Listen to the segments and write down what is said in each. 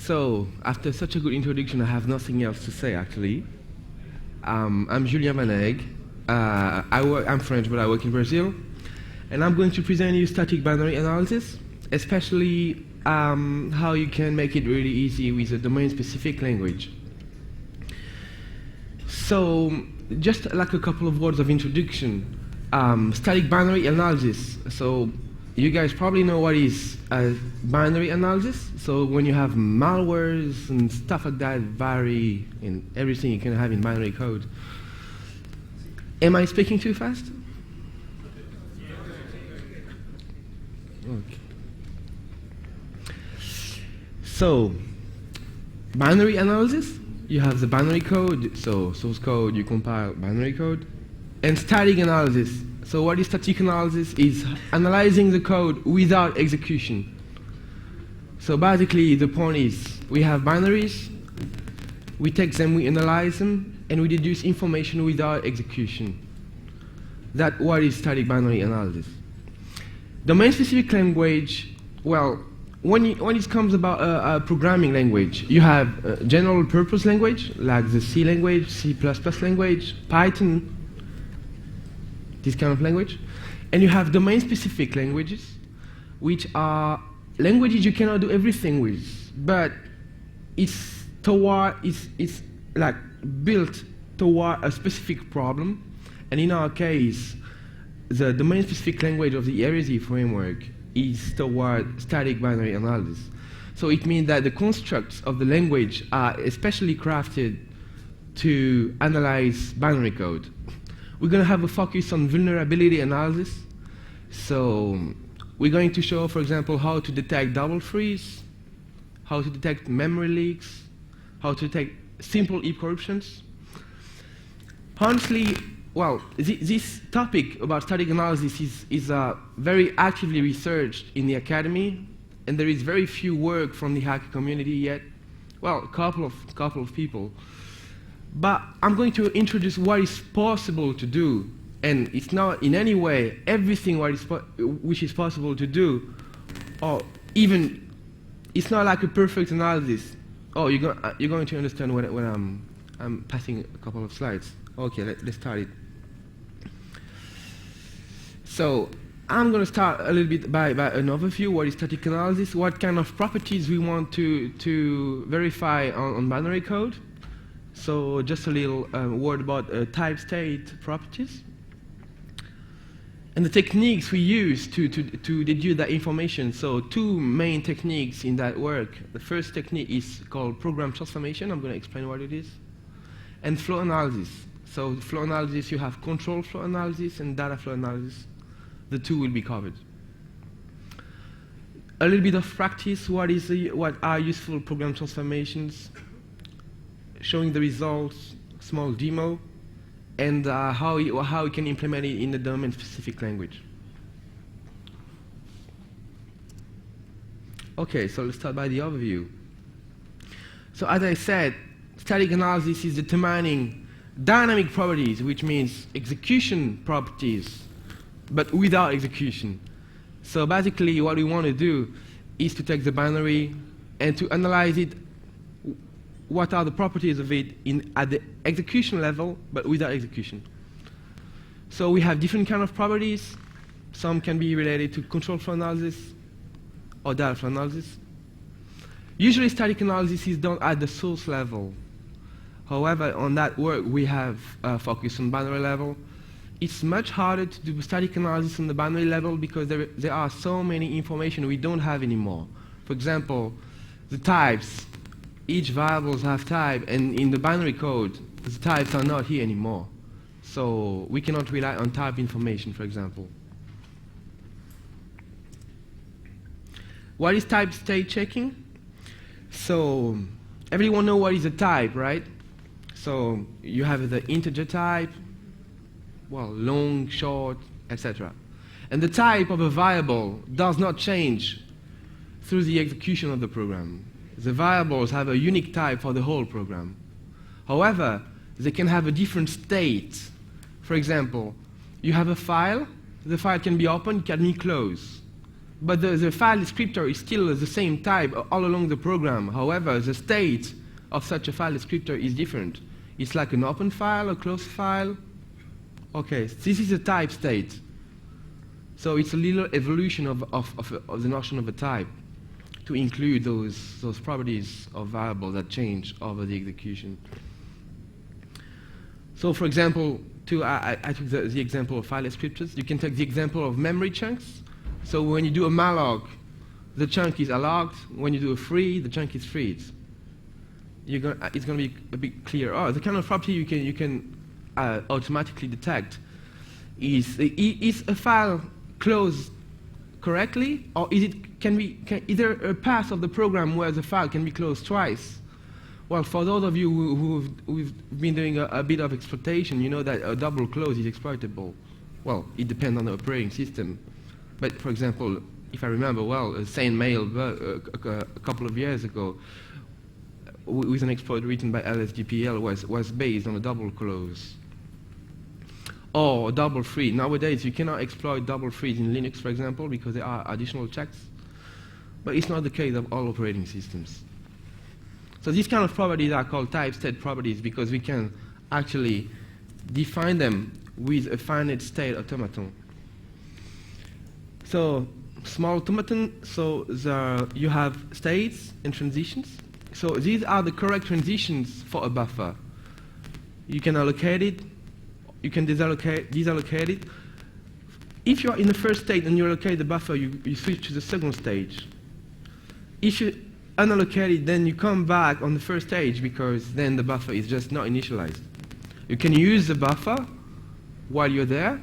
So, after such a good introduction, I have nothing else to say, actually. I'm Julien Vanegue. I'm French, but I work in Brazil. And I'm going to present you static binary analysis, especially how you can make it really easy with a domain-specific language. So, just like a couple of words of introduction. Static binary analysis. So, you guys probably know what is binary analysis. So when you have malwares and stuff like that vary in everything you can have in binary code. Am I speaking too fast? Okay. So, binary analysis, you have the binary code, so source code, you compile binary code, and static analysis. So what is static analysis? Is analyzing the code without execution. So basically the point is we have binaries, we take them, we analyze them, and we deduce information without execution. That's what is static binary analysis. Domain-specific language, well, when it comes about a programming language, you have a general purpose language, like the C language, C++ language, Python, this kind of language. And you have domain-specific languages, which are languages you cannot do everything with, but it's like built toward a specific problem. And in our case, the domain-specific language of the Eregi framework is toward static binary analysis. So it means that the constructs of the language are especially crafted to analyze binary code. We're going to have a focus on vulnerability analysis. So we're going to show, for example, how to detect double freeze, how to detect memory leaks, how to detect simple heap corruptions. Honestly, well, this topic about static analysis is very actively researched in the academy, and there is very few work from the hacker community yet. Well, a couple of people. But I'm going to introduce what is possible to do, and it's not in any way everything which is possible to do, or even it's not like a perfect analysis. Oh, you're going to understand when I'm passing a couple of slides. Okay, let's start it. So I'm going to start a little bit by an overview. What is static analysis? What kind of properties we want to verify on binary code? So just a little word about type state properties. And the techniques we use to deduce that information. So two main techniques in that work. The first technique is called program transformation. I'm going to explain what it is. And flow analysis. So flow analysis, you have control flow analysis and data flow analysis. The two will be covered. A little bit of practice. What are useful program transformations? Showing the results, small demo, and how you can implement it in the domain-specific language. Okay, so let's start by the overview. So as I said, static analysis is determining dynamic properties, which means execution properties, but without execution. So basically what we want to do is to take the binary and to analyze it. What are the properties of it at the execution level, but without execution. So we have different kind of properties. Some can be related to control flow analysis or data flow analysis. Usually static analysis is done at the source level. However, on that work we have focused on binary level. It's much harder to do static analysis on the binary level because there are so many information we don't have anymore. For example, the types. Each variables have type, and in the binary code, the types are not here anymore. So we cannot rely on type information, for example. What is type state checking? So everyone knows what is a type, right? So you have the integer type, well, long, short, etc. And the type of a variable does not change through the execution of the program. The variables have a unique type for the whole program. However, they can have a different state. For example, you have a file, the file can be opened, can be closed. but the file descriptor is still the same type all along the program. However, the state of such a file descriptor is different. It's like an open file, a closed file. Okay, this is a type state. So it's a little evolution of the notion of a type to include those properties of variables that change over the execution. So for example, I took the example of file descriptors. You can take the example of memory chunks. So when you do a malloc, the chunk is allocked. When you do a free, the chunk is freed. It's going to be a bit clearer. The kind of property you can automatically detect is a file closed correctly, or can either a path of the program where the file can be closed twice. Well, for those of you who've been doing a bit of exploitation, you know that a double close is exploitable. Well, it depends on the operating system. But for example, if I remember well, a Saint Mail a couple of years ago, with an exploit written by LSDPL was based on a double close. Or double free. Nowadays, you cannot exploit double frees in Linux, for example, because there are additional checks. But it's not the case of all operating systems. So these kind of properties are called type state properties because we can actually define them with a finite state automaton. So small automaton, so you have states and transitions. So these are the correct transitions for a buffer. You can allocate it, you can disallocate it. If you are in the first state and you allocate the buffer, you switch to the second stage. If you unallocate it, then you come back on the first stage because then the buffer is just not initialized. You can use the buffer while you're there.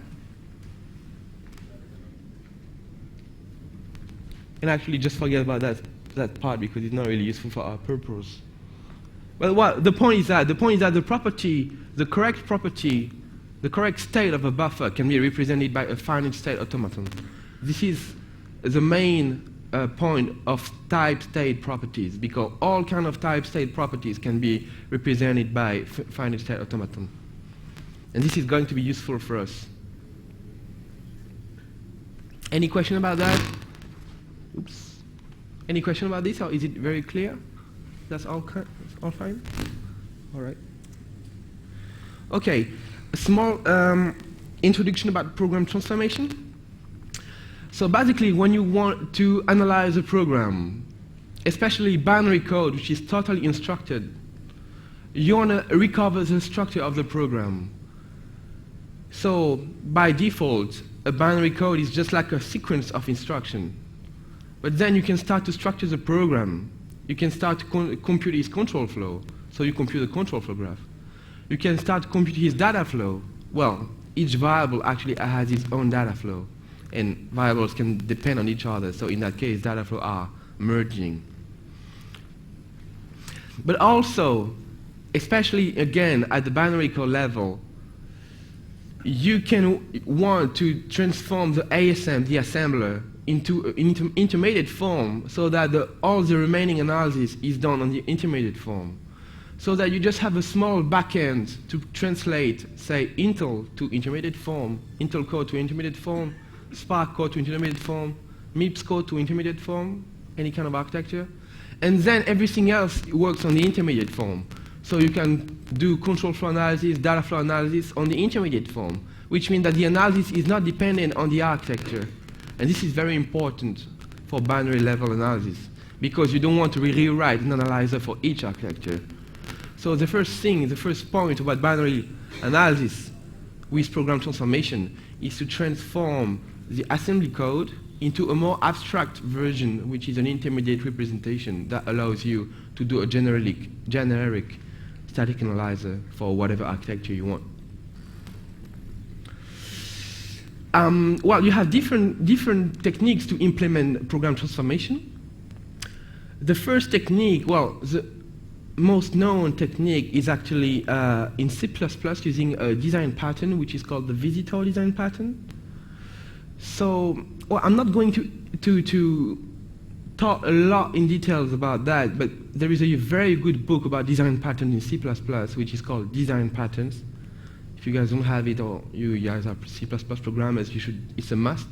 And actually just forget about that part because it's not really useful for our purpose. Well, the point is that the correct state of a buffer can be represented by a finite state automaton. This is the main point of type state properties because all kind of type state properties can be represented by finite state automaton. And this is going to be useful for us. Any question about that? Oops. Any question about this, or is it very clear? That's all fine? All right. Okay, a small introduction about program transformation. So basically, when you want to analyze a program, especially binary code, which is totally unstructured, you want to recover the structure of the program. So by default, a binary code is just like a sequence of instruction. But then you can start to structure the program. You can start to compute its control flow. So you compute the control flow graph. You can start to compute his data flow. Well, each variable actually has its own data flow. And variables can depend on each other. So in that case, data flow are merging. But also, especially again at the binary code level, you can want to transform the ASM, the assembler, into intermediate form so that all the remaining analysis is done on the intermediate form. So that you just have a small backend to translate, say, Intel to intermediate form, Intel code to intermediate form, Spark code to intermediate form, MIPS code to intermediate form, any kind of architecture. And then everything else works on the intermediate form. So you can do control flow analysis, data flow analysis on the intermediate form, which means that the analysis is not dependent on the architecture. And this is very important for binary level analysis, because you don't want to rewrite an analyzer for each architecture. So the first point about binary analysis with program transformation is to transform the assembly code into a more abstract version, which is an intermediate representation that allows you to do a generic static analyzer for whatever architecture you want. Well, you have different techniques to implement program transformation. The first technique, well, the most known technique is actually in C++ using a design pattern, which is called the visitor design pattern. So, well, I'm not going to talk a lot in details about that, but there is a very good book about design patterns in C++, which is called Design Patterns. If you guys don't have it, or you guys are C++ programmers, you should. It's a must.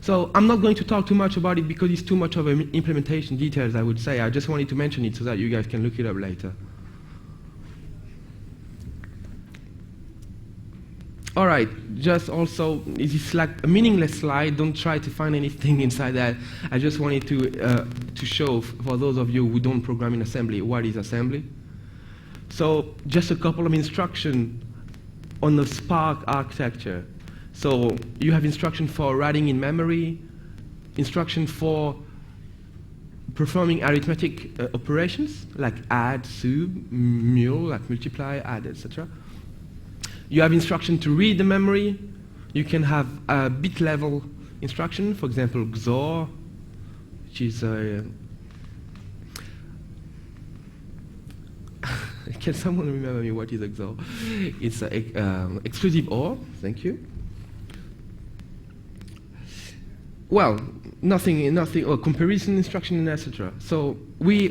So I'm not going to talk too much about it because it's too much of an implementation details, I would say. I just wanted to mention it so that you guys can look it up later. All right, just also, this is like a meaningless slide. Don't try to find anything inside that. I just wanted to show, for those of you who don't program in assembly, what is assembly. So just a couple of instructions on the Spark architecture. So you have instruction for writing in memory, instruction for performing arithmetic operations, like add, sub, mul, like multiply, add, etc. You have instruction to read the memory. You can have a bit level instruction, for example, XOR, which is can someone remember me what is XOR? It's exclusive OR, thank you. Well, nothing, or comparison instruction, etc. So we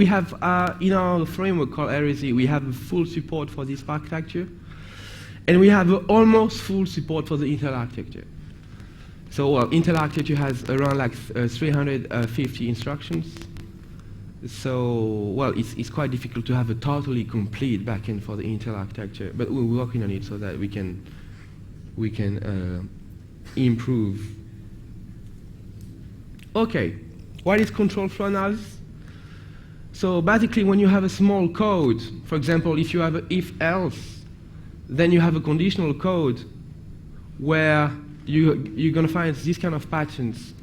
have in our framework called Eregi, we have full support for this architecture, and we have almost full support for the Intel architecture. So well, Intel architecture has around like 350 instructions. So well, it's quite difficult to have a totally complete backend for the Intel architecture, but we're working on it so that we can improve. Okay, what is control flow analysis? So basically, when you have a small code, for example, if you have a if-else, then you have a conditional code where you're going to find these kind of patterns.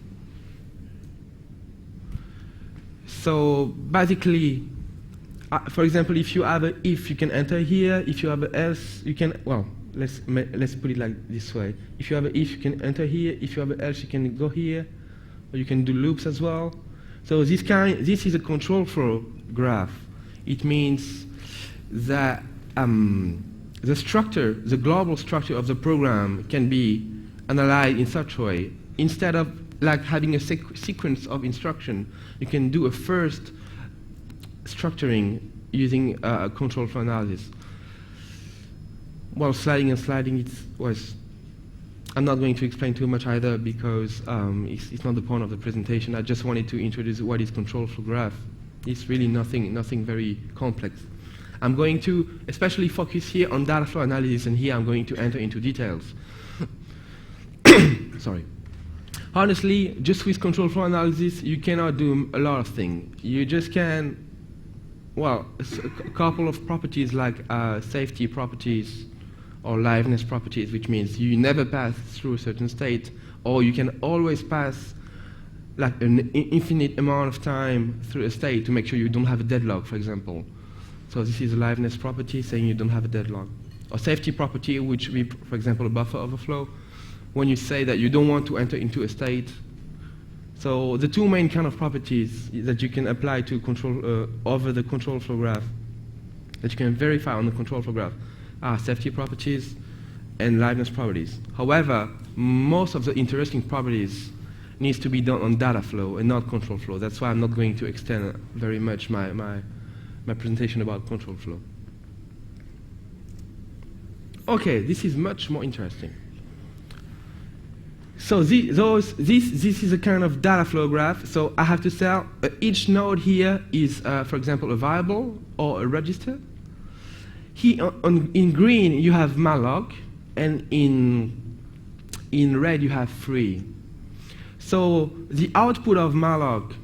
So basically, for example, if you have a if, you can enter here. If you have an else, you can, well, let's put it like this way. If you have an if, you can enter here. If you have an else, you can go here. Or you can do loops as well. So this is a control flow graph. It means that the structure, the global structure of the program can be analyzed in such a way. Instead of like having a sequence of instruction, you can do a first structuring using control flow analysis. Well, sliding and sliding, I'm not going to explain too much either because it's not the point of the presentation. I just wanted to introduce what is control flow graph. It's really nothing very complex. I'm going to especially focus here on data flow analysis, and here I'm going to enter into details. Sorry. Honestly, just with control flow analysis, you cannot do a lot of things. You just can, well, a couple of properties like safety properties or liveness properties, which means you never pass through a certain state, or you can always pass like an infinite amount of time through a state to make sure you don't have a deadlock, for example. So this is a liveness property saying you don't have a deadlock. Or safety property, which would be, for example, a buffer overflow, when you say that you don't want to enter into a state. So the two main kind of properties that you can apply to control over the control flow graph, that you can verify on the control flow graph, are safety properties and liveness properties. However, most of the interesting properties needs to be done on data flow and not control flow. That's why I'm not going to extend very much my presentation about control flow. Okay, this is much more interesting. So this is a kind of data flow graph. So I have to say each node here is, for example, a variable or a register. Here in green you have malloc, and in red you have free. So the output of malloc,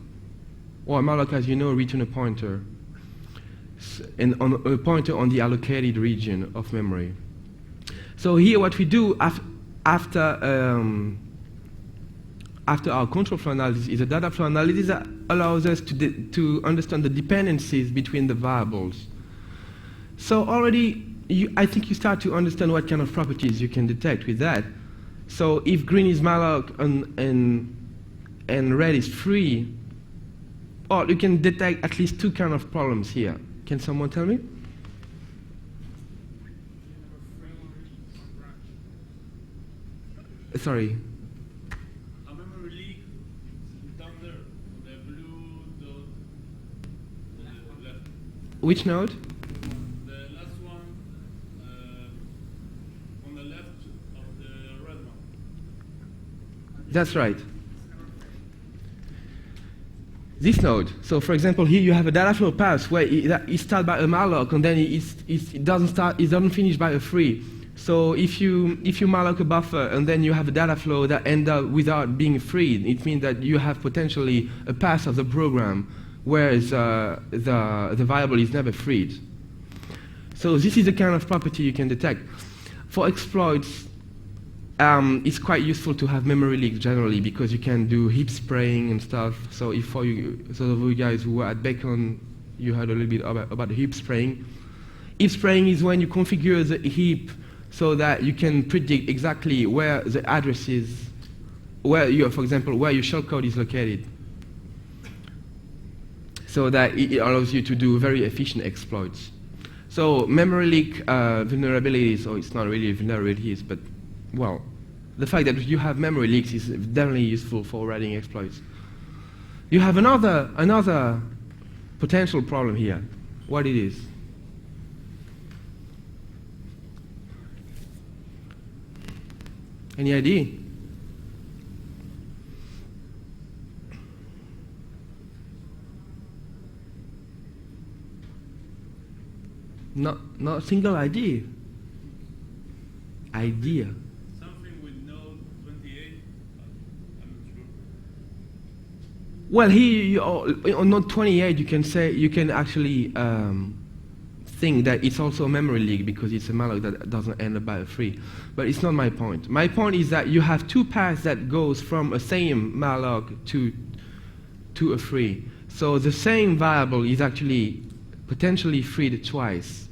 or malloc, as you know, return a pointer, and a pointer on the allocated region of memory. So here what we do after our control flow analysis is a data flow analysis that allows us to understand the dependencies between the variables. So already, I think you start to understand what kind of properties you can detect with that. So if green is malloc and red is free, or you can detect at least two kind of problems here. Can someone tell me? Sorry. A memory leak down there, the blue dot on the left. Which node? The last one on the left of the red one. That's right. This node. So, for example, here you have a data flow path where it starts by a malloc, and then it doesn't finish by a free. So, if you malloc a buffer and then you have a data flow that ends up without being freed, it means that you have potentially a path of the program where the variable is never freed. So, this is the kind of property you can detect. For exploits, it's quite useful to have memory leaks generally because you can do heap spraying and stuff. So if for you, those of you guys who were at Bacon, you heard a little bit about heap spraying. Heap spraying is when you configure the heap so that you can predict exactly where the address is, for example, where your shellcode is located. So that it allows you to do very efficient exploits. So memory leak vulnerabilities, or it's not really vulnerabilities, but well, the fact that you have memory leaks is definitely useful for writing exploits. You have another potential problem here. What it is? Any idea? Not a single idea. Idea. Something with node 28, I'm not sure. Well, here on node 28, you can actually think that it's also a memory leak because it's a malloc that doesn't end up by a free. But it's not my point. My point is that you have two paths that goes from a same malloc to a free. So the same variable is actually potentially freed twice.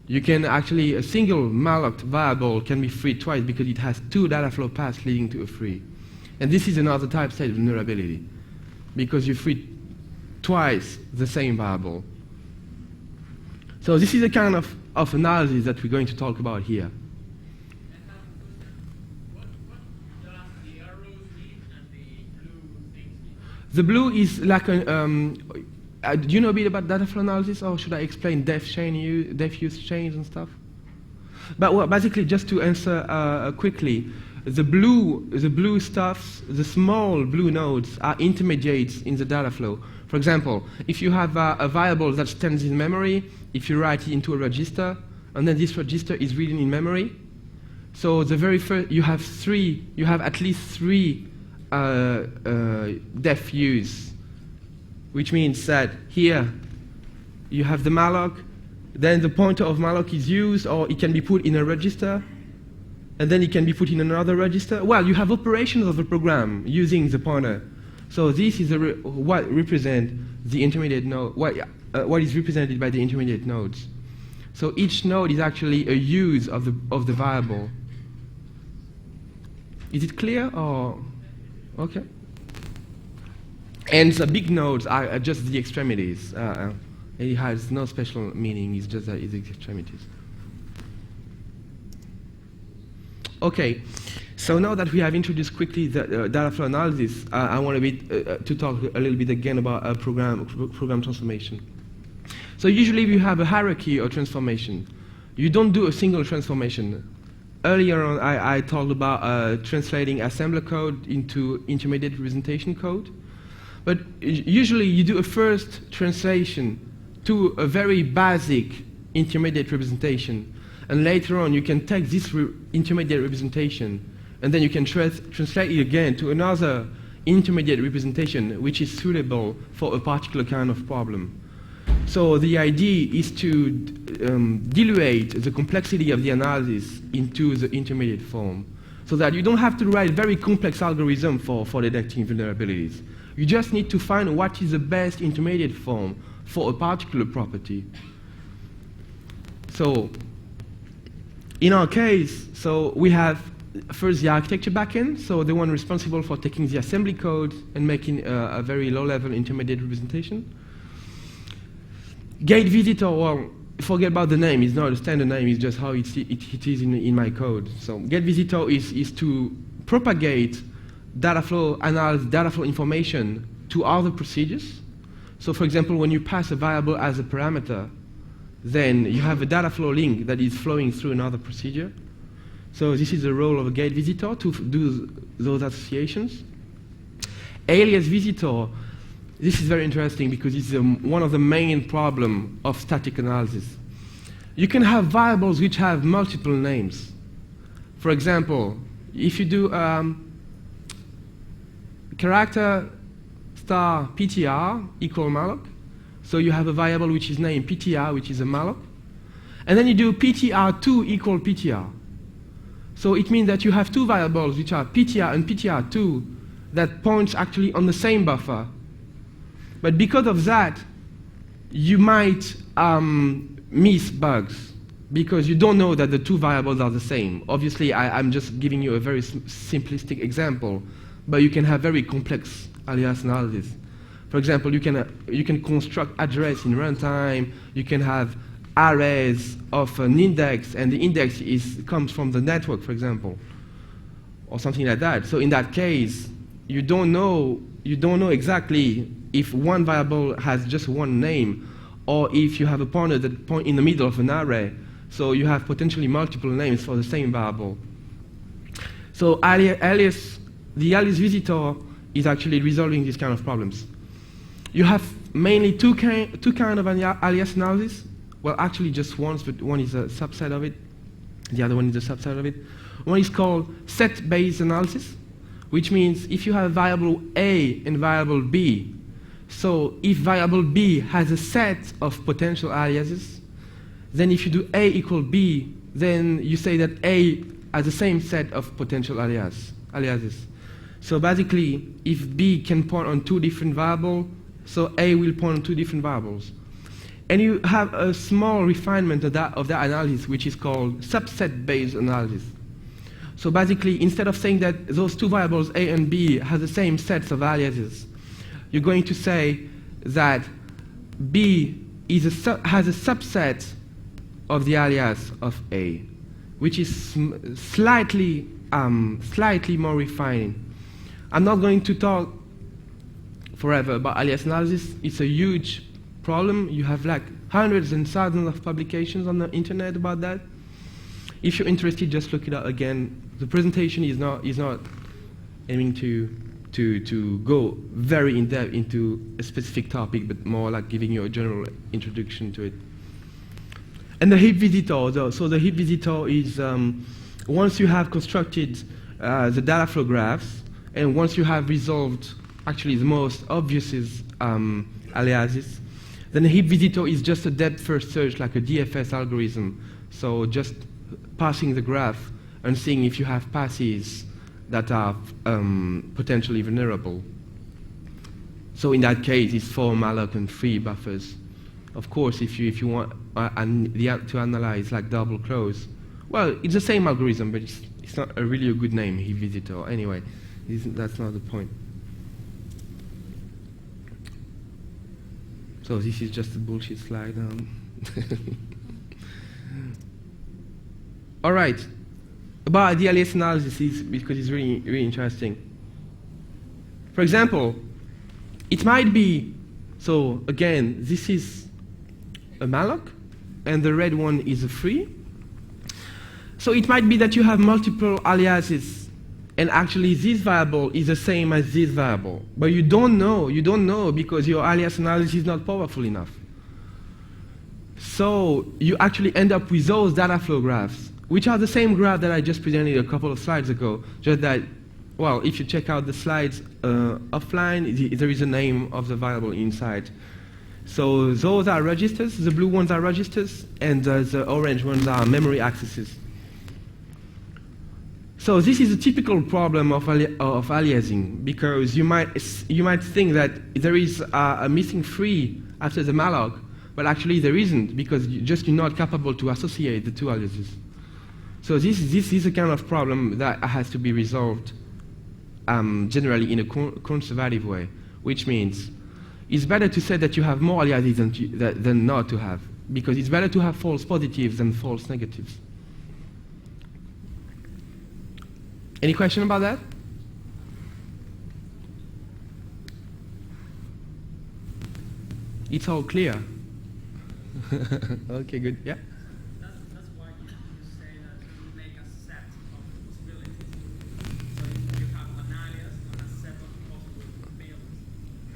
You can actually, a single malloc variable can be freed twice because it has two data flow paths leading to a free. And this is another type state vulnerability because you free twice the same variable. So this is the kind of analysis that we're going to talk about here. What does the arrows mean and the blue things mean? The blue is like do you know a bit about data flow analysis, or should I explain def use chains and stuff? But well, basically, just to answer quickly, the blue stuffs, the small blue nodes are intermediates in the data flow. For example, if you have a variable that stands in memory, if you write it into a register, and then this register is reading in memory, so the very first you have at least three def use. Which means that here you have the malloc, then the pointer of malloc is used, or it can be put in a register, and then it can be put in another register. Well, you have operations of the program using the pointer. So this is what represents the intermediate node, what is represented by the intermediate nodes. So each node is actually a use of the variable. Is it clear, or okay? And the big nodes are just the extremities. It has no special meaning, it's just it's extremities. Okay, so now that we have introduced quickly the data flow analysis, I want to talk a little bit again about program transformation. So usually we have a hierarchy or transformation. You don't do a single transformation. Earlier on, I talked about translating assembler code into intermediate representation code. But usually you do a first translation to a very basic intermediate representation. And later on you can take this intermediate representation and then you can translate it again to another intermediate representation which is suitable for a particular kind of problem. So the idea is to diluate the complexity of the analysis into the intermediate form so that you don't have to write very complex algorithm for detecting vulnerabilities. You just need to find what is the best intermediate form for a particular property. So, in our case, so we have first the architecture backend, so the one responsible for taking the assembly code and making a very low-level intermediate representation. Gate visitor, well, forget about the name. It's not a standard name. It's just how it is in my code. So gate visitor is to propagate data flow analysis, data flow information to other procedures. So for example, when you pass a variable as a parameter, then you have a data flow link that is flowing through another procedure. So this is the role of a gate visitor, to do those associations. Alias visitor, this is very interesting because it's one of the main problems of static analysis. You can have variables which have multiple names. For example, if you do character star ptr equal malloc, so you have a variable which is named ptr, which is a malloc, and then you do ptr2 equal ptr. So it means that you have two variables which are ptr and ptr2 that points actually on the same buffer. But because of that, you might miss bugs because you don't know that the two variables are the same. Obviously, I'm just giving you a very simplistic example, but you can have very complex alias analysis. For example, you can construct address in runtime. You can have arrays of an index, and the index comes from the network, for example, or something like that. So in that case, you don't know exactly if one variable has just one name, or if you have a pointer that point in the middle of an array. So you have potentially multiple names for the same variable. So the alias visitor is actually resolving these kind of problems. You have mainly two kind of alias analysis. Well, actually just once, but one is a subset of it. The other one is a subset of it. One is called set-based analysis, which means if you have variable A and variable B, so if variable B has a set of potential aliases, then if you do A equal B, then you say that A has the same set of potential aliases. So basically, if B can point on two different variables, so A will point on two different variables. And you have a small refinement of that analysis, which is called subset-based analysis. So basically, instead of saying that those two variables, A and B, have the same sets of aliases, you're going to say that B has a subset of the alias of A, which is slightly more refining. I'm not going to talk forever about alias analysis. It's a huge problem. You have like hundreds and thousands of publications on the internet about that. If you're interested, just look it up again. The presentation is not aiming to go very in depth into a specific topic, but more like giving you a general introduction to it. And the heap visitor, so the heap visitor is once you have constructed the data flow graphs, and once you have resolved actually the most obvious aliases, then a heap visitor is just a depth-first search, like a DFS algorithm. So just passing the graph and seeing if you have passes that are potentially vulnerable. So in that case, it's for malloc and free buffers. Of course, if you want to analyze like double close, well, it's the same algorithm, but it's not really a good name, heap visitor. Anyway, that's not the point. So this is just a bullshit slide. All right, about the alias analysis, because it's really, really interesting. For example, it might be, so again, this is a malloc, and the red one is a free. So it might be that you have multiple aliases, and actually this variable is the same as this variable. But you don't know because your alias analysis is not powerful enough. So you actually end up with those data flow graphs, which are the same graph that I just presented a couple of slides ago, just that, well, if you check out the slides offline, there is a name of the variable inside. So those are registers, the blue ones are registers, and the orange ones are memory accesses. So this is a typical problem of aliasing, because you might think that there is a missing free after the malloc, but actually there isn't, because you're not capable to associate the two aliases. So this is a kind of problem that has to be resolved generally in a conservative way, which means it's better to say that you have more aliases than not to have, because it's better to have false positives than false negatives. Any question about that? It's all clear. Okay, good. Yeah? That's why you say that you make a set of possibilities. So if you have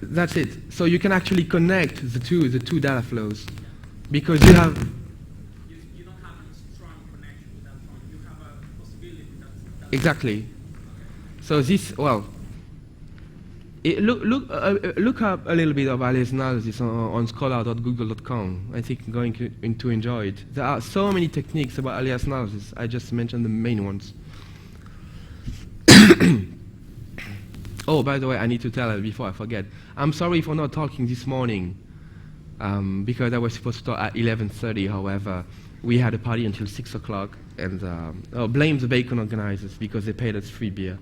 That's it. So you can actually connect the two data flows, because you have You don't have a strong connection with that one. You have a possibility that exactly. So this, well, look up a little bit of alias analysis on scholar.google.com. I think you're going to enjoy it. There are so many techniques about alias analysis. I just mentioned the main ones. Oh, by the way, I need to tell you before I forget. I'm sorry for not talking this morning, because I was supposed to talk at 11:30. However, we had a party until 6 o'clock, and blame the bacon organizers because they paid us free beer.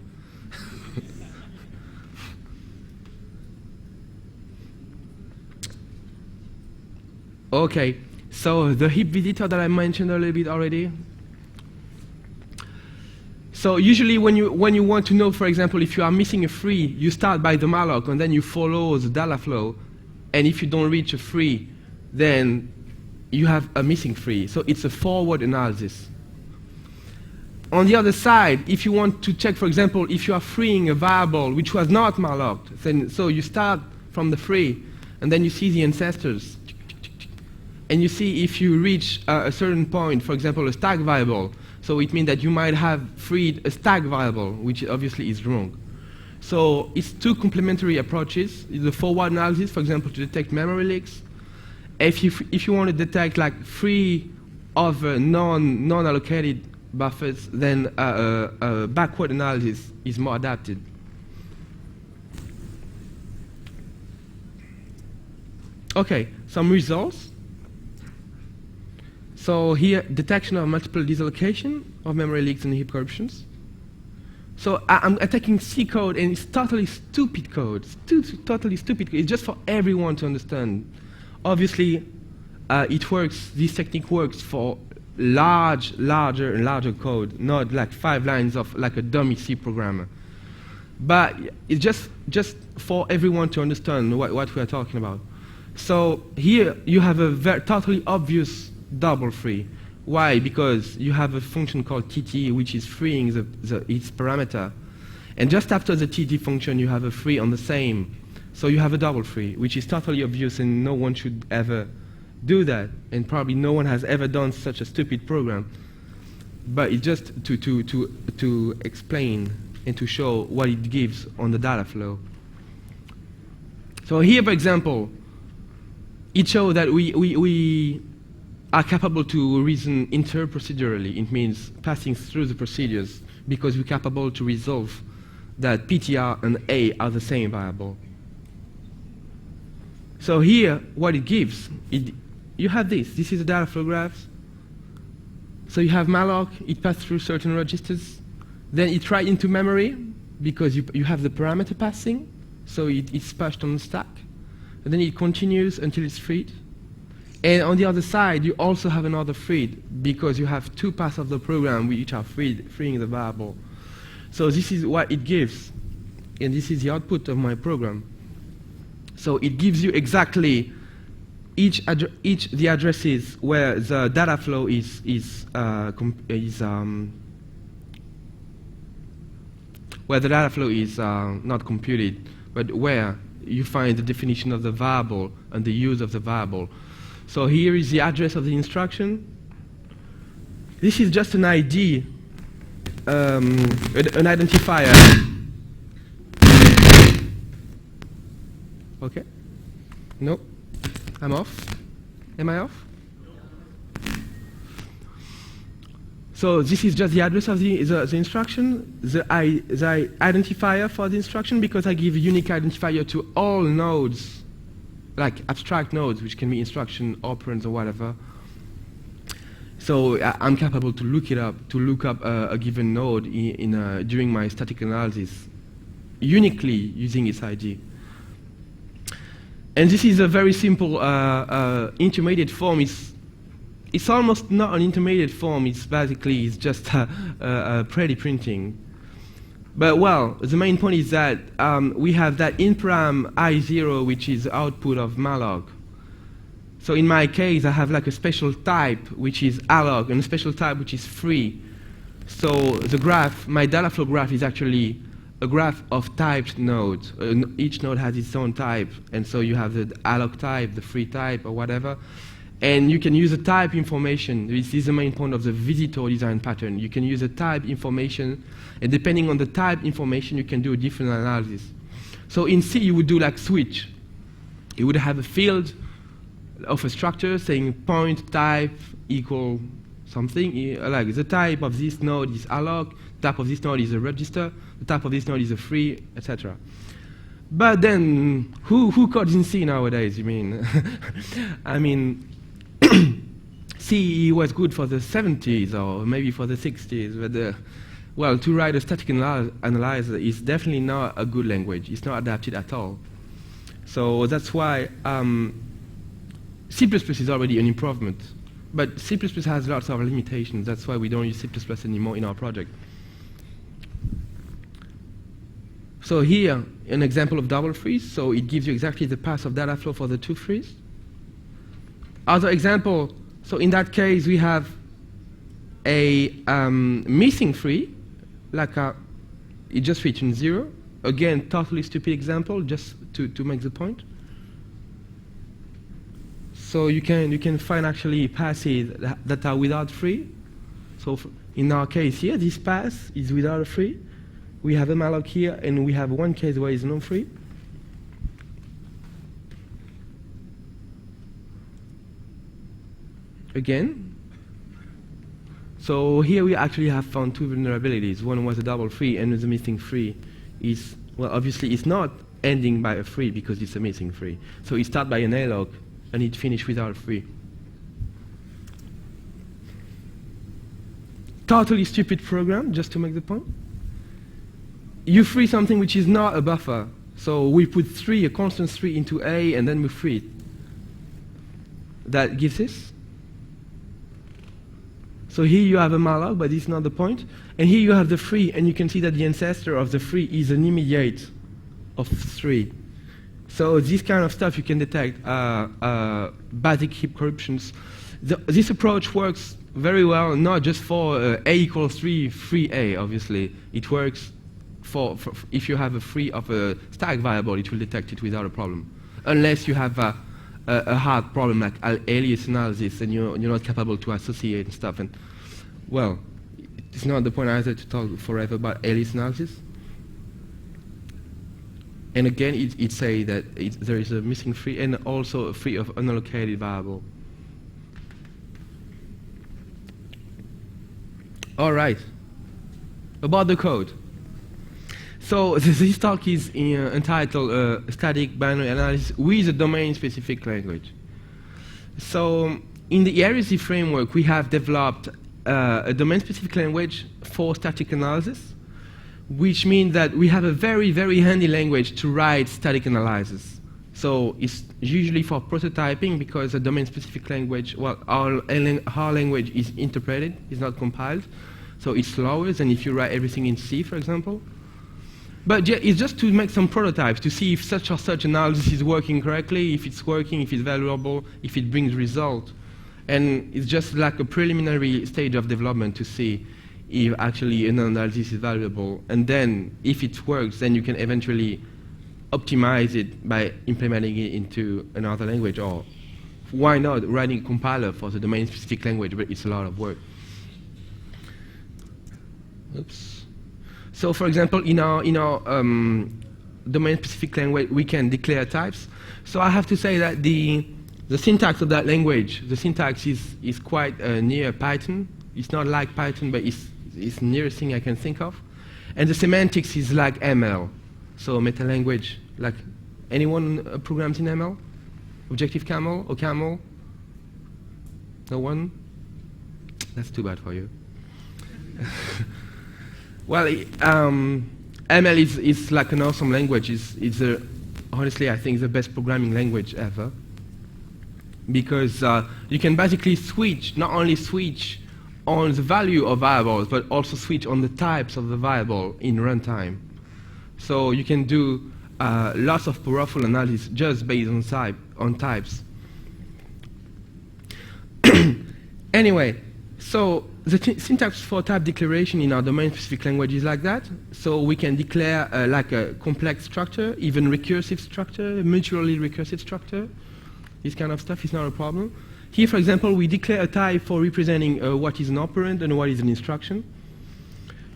Okay, so the heap visitor that I mentioned a little bit already. So usually when you want to know, for example, if you are missing a free, you start by the malloc and then you follow the data flow. And if you don't reach a free, then you have a missing free. So it's a forward analysis. On the other side, if you want to check, for example, if you are freeing a variable which was not mallocked, then so you start from the free, and then you see the ancestors. And you see if you reach a certain point, for example, a stack variable. So it means that you might have freed a stack variable, which obviously is wrong. So it's two complementary approaches. The forward analysis, for example, to detect memory leaks. If you want to detect like free of non-allocated buffers, then backward analysis is more adapted. Okay, some results. So here, detection of multiple dislocation of memory leaks and heap corruptions. So I'm attacking C code, and it's totally stupid code. It's totally stupid code. It's just for everyone to understand. Obviously, it works. This technique works for larger and larger code, not like 5 lines of like a dummy C programmer. But it's just for everyone to understand what we are talking about. So here you have a totally obvious double free. Why? Because you have a function called TT, which is freeing its parameter. And just after the TT function, you have a free on the same. So you have a double free, which is totally obvious, and no one should ever do that. And probably no one has ever done such a stupid program. But it's just to explain and to show what it gives on the data flow. So here, for example, it shows that we are capable to reason interprocedurally. It means passing through the procedures, because we're capable to resolve that PTR and A are the same variable. So here, what it gives, you have this. This is a data flow graph. So you have malloc, it passes through certain registers. Then it writes into memory, because you have the parameter passing. So it's pushed on the stack. And then it continues until it's freed. And on the other side, you also have another freed, because you have 2 parts of the program which are freeing the variable. So this is what it gives. And this is the output of my program. So it gives you exactly the addresses where the data flow where the data flow is not computed, but where you find the definition of the variable and the use of the variable. So here is the address of the instruction. This is just an ID, an identifier. Okay. No, I'm off. Am I off? So this is just the address of the instruction, the identifier for the instruction, because I give a unique identifier to all nodes, like abstract nodes, which can be instruction, operands, or whatever. So I'm capable to look it up, to look up a given node during my static analysis, uniquely using its ID. And this is a very simple intermediate form. It's almost not an intermediate form. It's just a pretty printing. But well, the main point is that we have that in-param I0, which is the output of malloc. So in my case, I have like a special type, which is alloc, and a special type, which is free. So the graph, my data flow graph, is actually a graph of typed nodes. Each node has its own type, and so you have the alloc type, the free type, or whatever. And you can use the type information. This is the main point of the visitor design pattern. You can use the type information, and depending on the type information, you can do a different analysis. So in C, you would do like switch. You would have a field of a structure saying point type equal something. Like the type of this node is alloc, the type of this node is a register, the type of this node is a free, etc. But then, who codes in C nowadays, you mean? I mean, C was good for the 70s or maybe for the 60s, but well, to write a static analyzer is definitely not a good language. It's not adapted at all. So that's why C++ is already an improvement. But C++ has lots of limitations. That's why we don't use C++ anymore in our project. So here, an example of double freeze. So it gives you exactly the path of data flow for the two frees. Other example, so in that case, we have a missing free, like it just returns 0. Again, totally stupid example, just to make the point. So you can find actually passes that are without free. So in our case here, this pass is without a free. We have a malloc here, and we have one case where it's no free. Again. So here we actually have found two vulnerabilities. One was a double free, and the missing free is, well, obviously it's not ending by a free because it's a missing free. So it starts by an alloc, and it finishes without a free. Totally stupid program, just to make the point. You free something which is not a buffer. So we put 3, a constant 3 into A, and then we free it. That gives this. So here you have a malloc, but it's not the point. And here you have the free, and you can see that the ancestor of the free is an immediate of 3. So this kind of stuff you can detect, basic heap corruptions. This approach works very well, not just for A equals 3, free A, obviously. It works for if you have a free of a static variable, it will detect it without a problem. Unless you have a hard problem like alias analysis and you're not capable to associate and stuff. And well, it's not the point either to talk forever about alias analysis. And again, it says that there is a missing free and also a free of unallocated variable. All right, about the code. So this talk is entitled Static Binary Analysis with a Domain-Specific Language. So in the Eregi framework, we have developed a domain-specific language for static analysis, which means that we have a very, very handy language to write static analysis. So it's usually for prototyping because a domain-specific language, well, our language is interpreted, it's not compiled. So it's slower than if you write everything in C, for example. But it's just to make some prototypes to see if such or such analysis is working correctly, if it's working, if it's valuable, if it brings result. And it's just like a preliminary stage of development to see if actually an analysis is valuable. And then if it works, then you can eventually optimize it by implementing it into another language, or why not writing a compiler for the domain-specific language, but it's a lot of work. Oops. So for example, in our domain-specific language, we can declare types. So I have to say that the syntax of that language, the syntax is quite near Python. It's not like Python, but it's the nearest thing I can think of. And the semantics is like ML. So meta-language, like anyone programs in ML? Objective-Camel or Camel? No one? That's too bad for you. Well, ML is like an awesome language. It's honestly, I think, the best programming language ever. Because you can basically switch, not only switch on the value of variables, but also switch on the types of the variable in runtime. So you can do lots of powerful analysis just based on types. Anyway, so the syntax for type declaration in our domain-specific language is like that. So we can declare like a complex structure, even recursive structure, mutually recursive structure. This kind of stuff is not a problem. Here, for example, we declare a type for representing what is an operand and what is an instruction.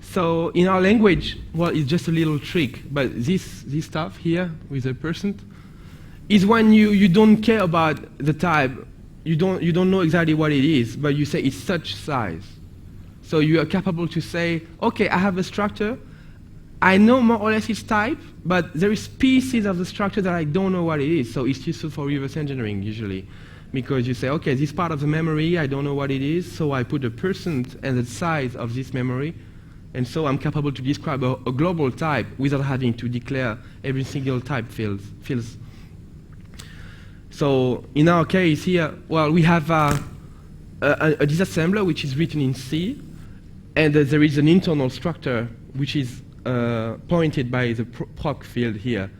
So in our language, well, it's just a little trick, but this stuff here with a percent is when you don't care about the type. You don't know exactly what it is, but you say it's such size. So you are capable to say, okay, I have a structure. I know more or less its type, but there is pieces of the structure that I don't know what it is. So it's useful for reverse engineering usually, because you say, okay, this part of the memory, I don't know what it is, so I put a percent and the size of this memory, and so I'm capable to describe a global type without having to declare every single type fields. So in our case here, well, we have a disassembler which is written in C, and there is an internal structure which is pointed by the proc field here.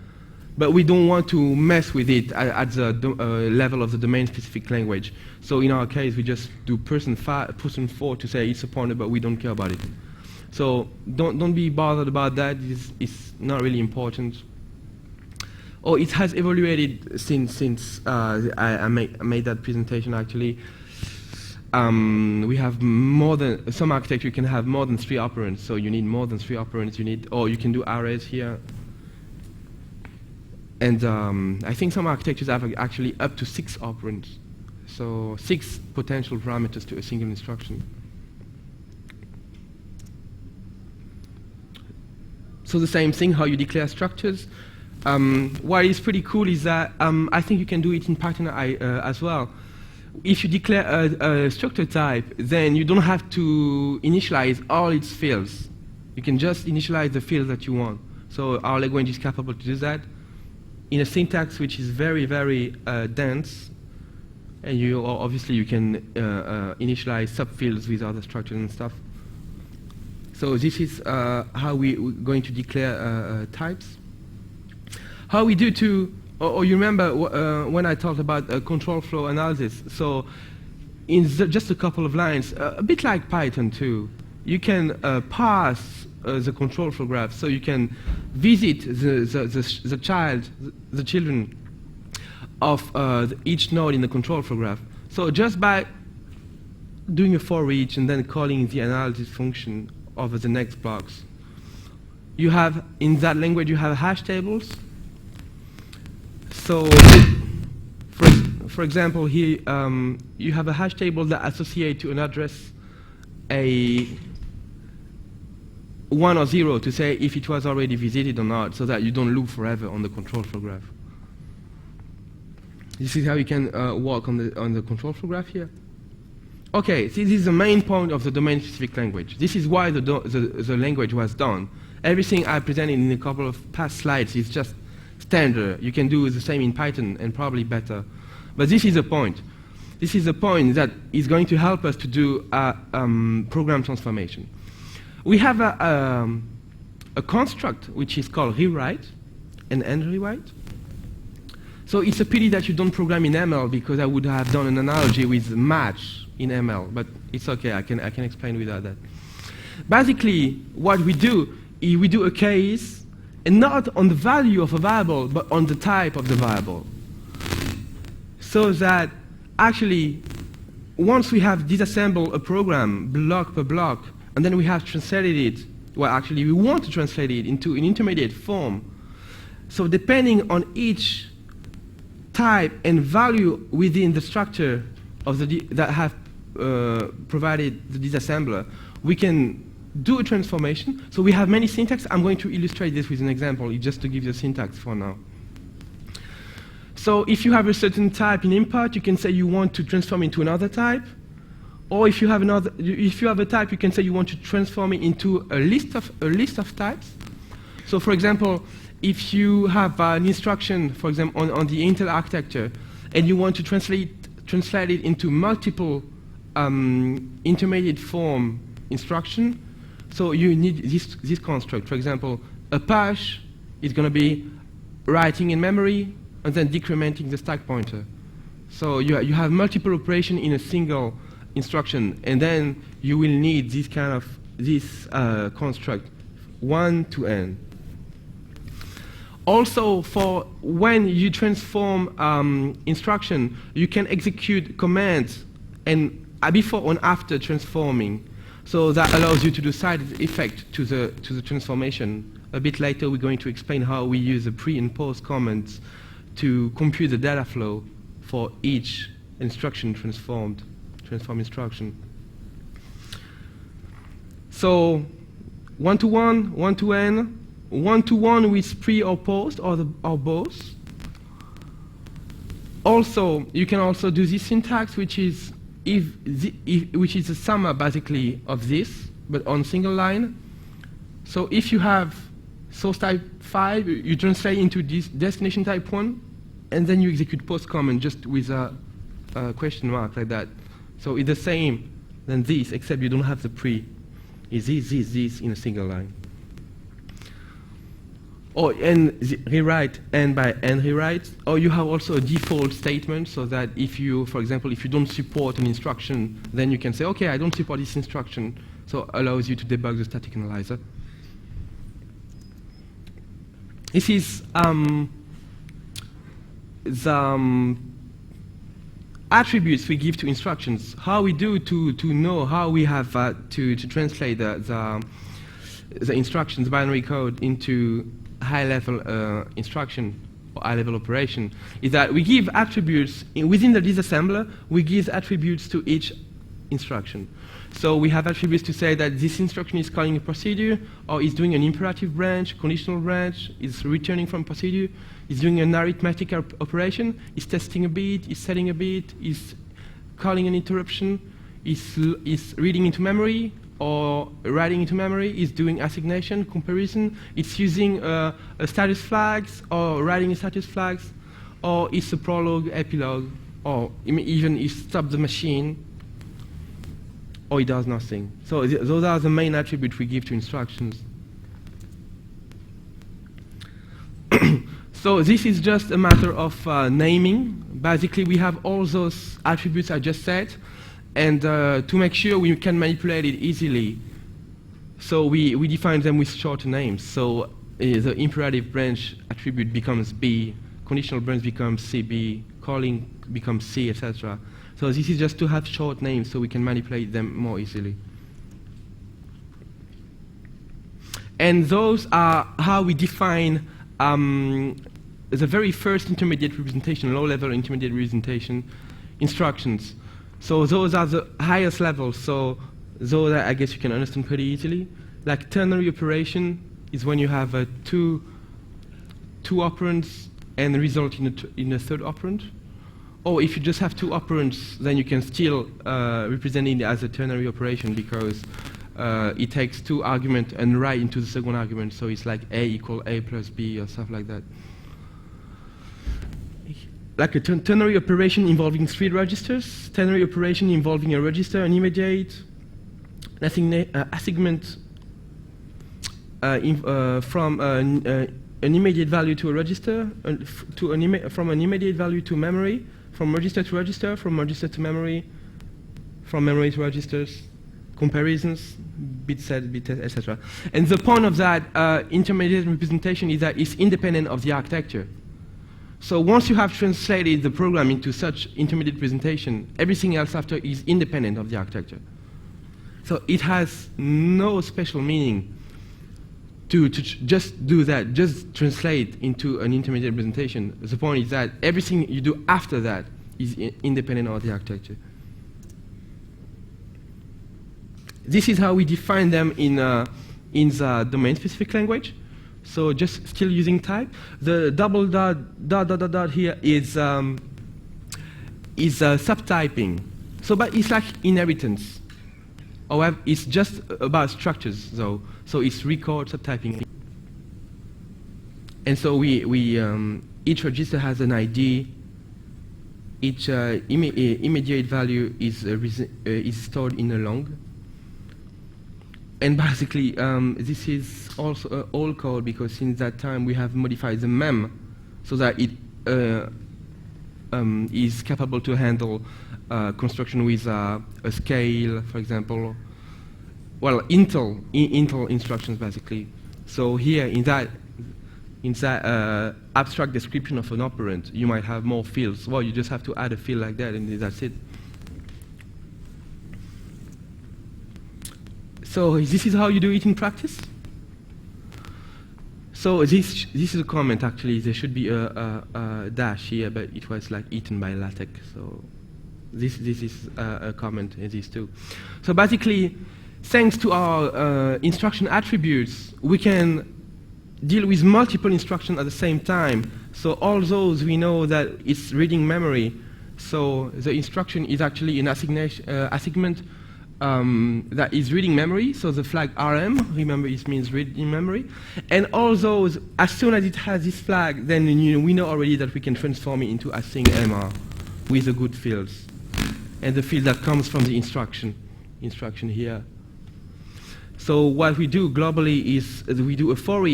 But we don't want to mess with it at the level of the domain-specific language. So in our case, we just do %4 to say it's a pointer, but we don't care about it. So don't be bothered about that. It's not really important. Oh, it has evaluated since I made that presentation. Actually, we have more than some architecture can have more than 3 operands. So you need more than 3 operands. You can do arrays here. And I think some architectures have actually up to 6 operands. So 6 potential parameters to a single instruction. So the same thing, how you declare structures. What is pretty cool is that I think you can do it in Python as well. If you declare a structure type, then you don't have to initialize all its fields. You can just initialize the fields that you want. So our language is capable to do that in a syntax which is very, very dense. And obviously you can initialize subfields with other structures and stuff. So this is how we're going to declare types. How we do to, or you remember when I talked about control flow analysis. So in just a couple of lines, a bit like Python too, you can parse the control flow graph. So you can visit the children of each node in the control flow graph. So just by doing a for each and then calling the analysis function over the next blocks, you have, in that language, you have hash tables. So, for example, here you have a hash table that associates to an address a 1 or 0 to say if it was already visited or not, so that you don't loop forever on the control flow graph. This is how you can work on the control flow graph here. Okay, this is the main point of the domain-specific language. This is why the language was done. Everything I presented in a couple of past slides is just standard. You can do the same in Python and probably better. But this is a point. This is a point that is going to help us to do program transformation. We have a construct which is called rewrite and end rewrite. So it's a pity that you don't program in ML, because I would have done an analogy with match in ML, but it's okay, I can explain without that. Basically, what we do is we do a case, and not on the value of a variable, but on the type of the variable. So that actually, once we have disassembled a program block per block, and then we have translated it, well, actually, we want to translate it into an intermediate form. So depending on each type and value within the structure of that have provided the disassembler, we can do a transformation. So we have many syntax. I'm going to illustrate this with an example, just to give you a syntax for now. So if you have a certain type in input, you can say you want to transform into another type. Or if you have a type, you can say you want to transform it into a list of types. So for example, if you have an instruction, for example, on the Intel architecture, and you want to translate it into multiple intermediate form instruction, so you need this construct. For example, a push is going to be writing in memory and then decrementing the stack pointer. So you have multiple operations in a single instruction, and then you will need this kind of construct 1 to n. Also, for when you transform instruction, you can execute commands and before and after transforming. So that allows you to do side effect to the transformation. A bit later, we're going to explain how we use the pre and post commands to compute the data flow for each instruction transform instruction. So 1 to 1, 1 to n, 1 to 1 with pre or post or both. Also, you can also do this syntax, which is which is a summer basically of this, but on single line. So if you have source type 5, you translate into this destination type 1, and then you execute post command just with a question mark like that. So it's the same than this, except you don't have the pre. It's this in a single line. Or rewrite n by n rewrite. Or you have also a default statement, so that if you, for example, if you don't support an instruction, then you can say, okay, I don't support this instruction. So allows you to debug the static analyzer. This is the attributes we give to instructions. How we do to know how we have to translate the instructions, binary code, into high-level instruction or high-level operation is that we give attributes within the disassembler. We give attributes to each instruction. So we have attributes to say that this instruction is calling a procedure, or is doing an imperative branch, conditional branch, is returning from procedure, is doing an arithmetic operation, is testing a bit, is setting a bit, is calling an interruption, is reading into memory, or writing into memory, is doing assignation, comparison, it's using a status flags, or writing a status flags, or it's a prologue, epilogue, or even it stops the machine, or it does nothing. So those are the main attributes we give to instructions. So this is just a matter of naming. Basically, we have all those attributes I just said, and to make sure we can manipulate it easily, so we define them with short names. So the imperative branch attribute becomes B, conditional branch becomes CB, calling becomes C, etc. So this is just to have short names so we can manipulate them more easily. And those are how we define the very first intermediate representation, low-level intermediate representation instructions. So those are the highest levels. So those I guess you can understand pretty easily. Like ternary operation is when you have two operands and result in a third operand. Or if you just have two operands, then you can still represent it as a ternary operation, because it takes two arguments and write into the second argument. So it's like A equal A plus B or stuff like that. Like a ternary operation involving 3 registers, ternary operation involving a register, an immediate, assignment from an immediate value to a register, from an immediate value to memory, from register to register, from register to memory, from memory to registers, comparisons, bit set, bit test, etc. And the point of that intermediate representation is that it's independent of the architecture. So once you have translated the program into such intermediate representation, everything else after is independent of the architecture. So it has no special meaning to just do that, just translate into an intermediate representation. The point is that everything you do after that is independent of the architecture. This is how we define them in the domain-specific language. So just still using type. The double dot here is subtyping. So, but it's like inheritance. However, it's just about structures, though. So it's record subtyping. And so each register has an ID. Each immediate value is stored in a long. And basically, this is also all code, because since that time we have modified the mem so that is capable to handle construction with a scale, for example. Well, Intel instructions basically. So here in that abstract description of an operand, you might have more fields. Well, you just have to add a field like that, and that's it. So this is how you do it in practice. So this is a comment actually. There should be a dash here, but it was like eaten by LaTeX. So this is a comment in these two. So basically, thanks to our instruction attributes, we can deal with multiple instructions at the same time. So all those we know that it's reading memory. So the instruction is actually an assignment that is reading memory. So the flag RM, remember, it means reading memory. And all those, as soon as it has this flag, then we know already that we can transform it into async MR with the good fields. And the field that comes from the instruction here. So what we do globally is we do a for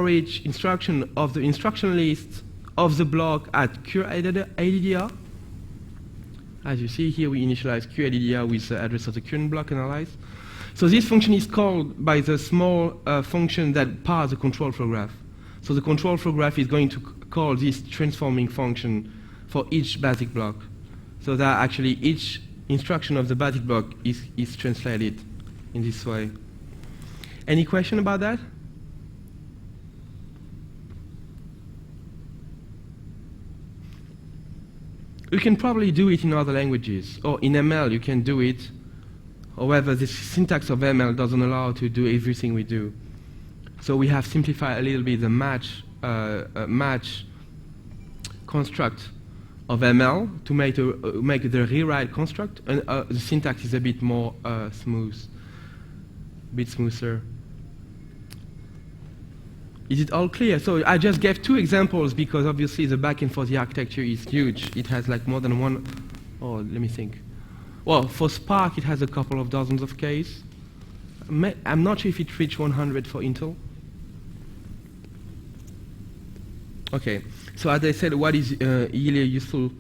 each instruction of the instruction list of the block at curAddr. As you see here, we initialize curAddr with the address of the current block analyzed. So this function is called by the small function that parse the control flow graph. So the control flow graph is going to call this transforming function for each basic block. So that actually each instruction of the basic block is translated in this way. Any question about that? You can probably do it in other languages, or in ML you can do it. However, the syntax of ML doesn't allow to do everything we do. So we have simplified a little bit the match construct of ML to make the rewrite construct, and the syntax is a bit more smooth, a bit smoother. Is it all clear? So I just gave two examples because obviously the backend for the architecture is huge. It has like more than one. Oh, let me think. Well, for Spark, it has a couple of dozens of Ks. I'm not sure if it reached 100 for Intel. Okay, so as I said, what is Ilia useful?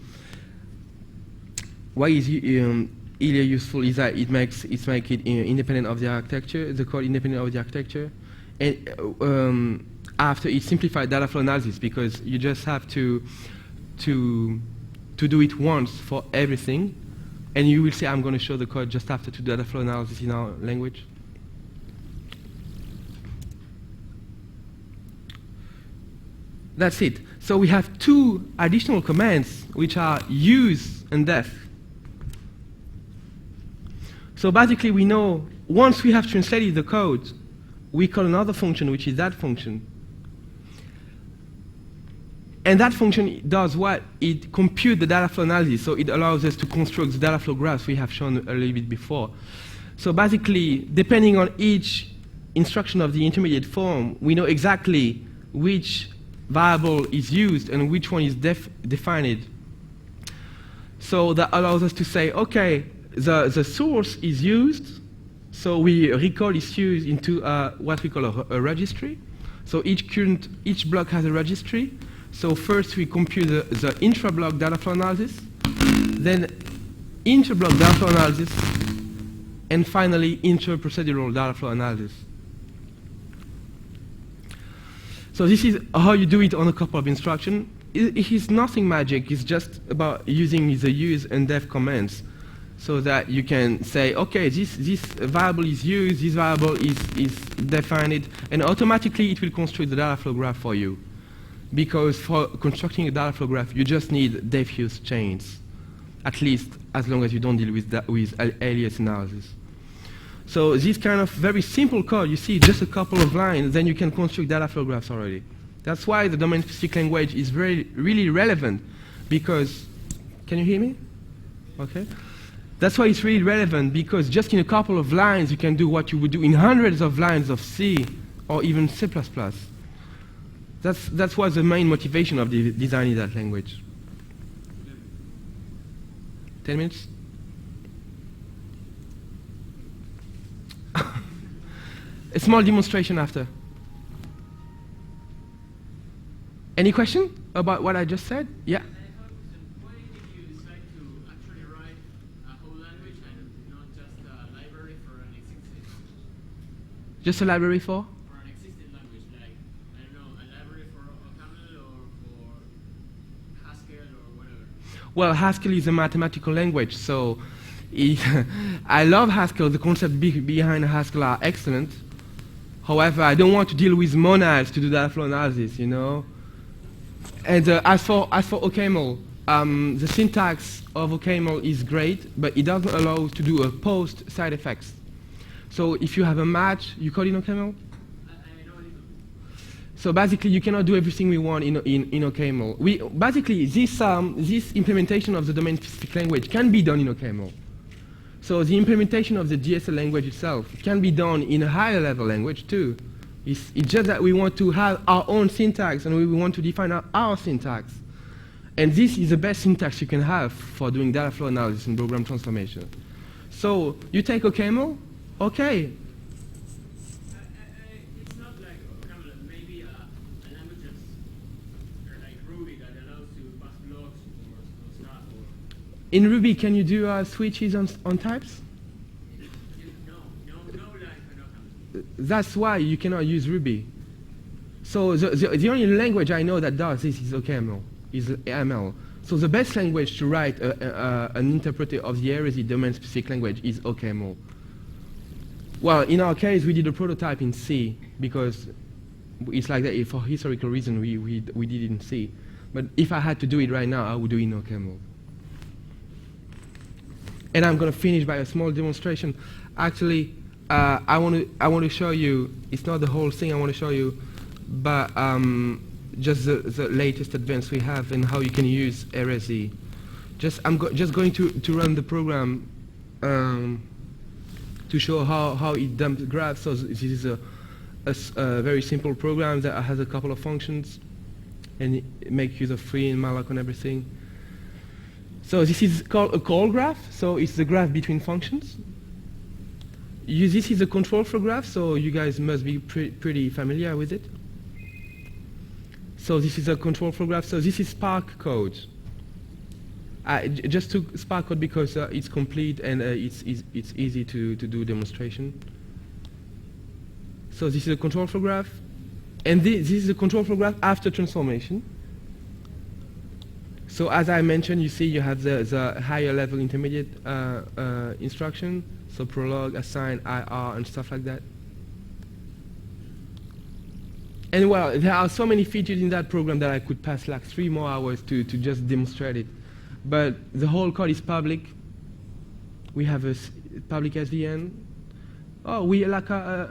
Why is Ilia useful is that it makes it independent of the architecture, the code independent of the architecture, and after it simplified data flow analysis, because you just have to do it once for everything, and you will see I'm going to show the code just after to data flow analysis in our language. That's it. So we have two additional commands, which are use and def. So basically we know once we have translated the code, we call another function, which is that function. And that function does what? It computes the data flow analysis, so it allows us to construct the data flow graphs we have shown a little bit before. So basically, depending on each instruction of the intermediate form, we know exactly which variable is used and which one is defined. So that allows us to say, okay, the source is used, so we recall its use into what we call a registry. So each block has a registry. So first we compute the intra-block data flow analysis, then inter-block data flow analysis, and finally inter-procedural data flow analysis. So this is how you do it on a couple of instructions. It is nothing magic. It's just about using the use and def commands, so that you can say, okay, this variable is used, this variable is defined, and automatically it will construct the data flow graph for you. Because for constructing a data flow graph, you just need diffuse chains, at least as long as you don't deal with alias analysis. So this kind of very simple code, you see just a couple of lines, then you can construct data flow graphs already. That's why the domain-specific language is really relevant, because, can you hear me? Okay. That's why it's really relevant, because just in a couple of lines, you can do what you would do in hundreds of lines of C or even C++. That's what's the main motivation of designing that language. 10 minutes? A small demonstration after. Any question about what I just said? Yeah? How Just a library for? For an existing language, like, I don't know, a library for OCaml or for Haskell or whatever? Well, Haskell is a mathematical language, so I love Haskell. The concepts behind Haskell are excellent. However, I don't want to deal with monads to do data flow analysis, you know. And as for OCaml, the syntax of OCaml is great, but it doesn't allow us to do a post side effects. So if you have a match, you code in OCaml? I know a little. So basically, you cannot do everything we want in OCaml. Basically, this implementation of the domain-specific language can be done in OCaml. So the implementation of the DSL language itself can be done in a higher level language too. It's just that we want to have our own syntax and we want to define our syntax. And this is the best syntax you can have for doing data flow analysis and program transformation. So you take OCaml, okay. It's not like OCaml, maybe a language that's like Ruby that allows you to pass blocks or stuff. Or In Ruby, can you do switches on types? no like an OCaml. That's why you cannot use Ruby. So the only language I know that does this is OCaml, is ML. So the best language to write an interpreter of the Eregi domain-specific language is OCaml. Well, in our case, we did a prototype in C because it's like that. For historical reason, we did it in C. But if I had to do it right now, I would do it in OCaml. And I'm going to finish by a small demonstration. Actually, I want to show you. It's not the whole thing I want to show you, but just the latest advance we have and how you can use Eregi. I'm just going to run the program to show how it dumps graphs. So this is a very simple program that has a couple of functions and it makes use of free and malloc and everything. So this is called a call graph. So it's the graph between functions. This is a control flow graph, so you guys must be pretty familiar with it. So this is a control flow graph. So this is Spark code. I just took Spark code because it's complete and it's easy to do demonstration. So this is a control flow graph. And this is a control flow graph after transformation. So as I mentioned, you see you have the higher level intermediate instruction. So prolog, assign, IR, and stuff like that. And well, there are so many features in that program that I could pass like 3 more hours to just demonstrate it. But the whole code is public. We have a public SVN. Oh,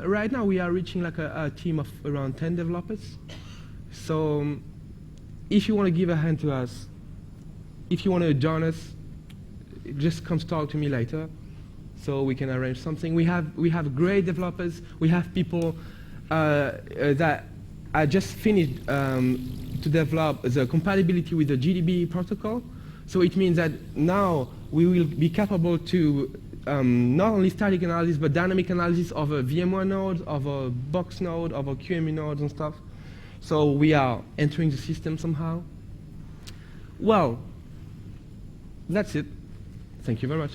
right now we are reaching like a team of around 10 developers. So if you want to give a hand to us, if you want to join us, just come talk to me later, so we can arrange something. We have great developers. We have people that I just finished to develop the compatibility with the GDB protocol. So it means that now we will be capable to not only static analysis but dynamic analysis of a VMware node, of a box node, of a QEMU nodes and stuff. So we are entering the system somehow. Well, that's it. Thank you very much.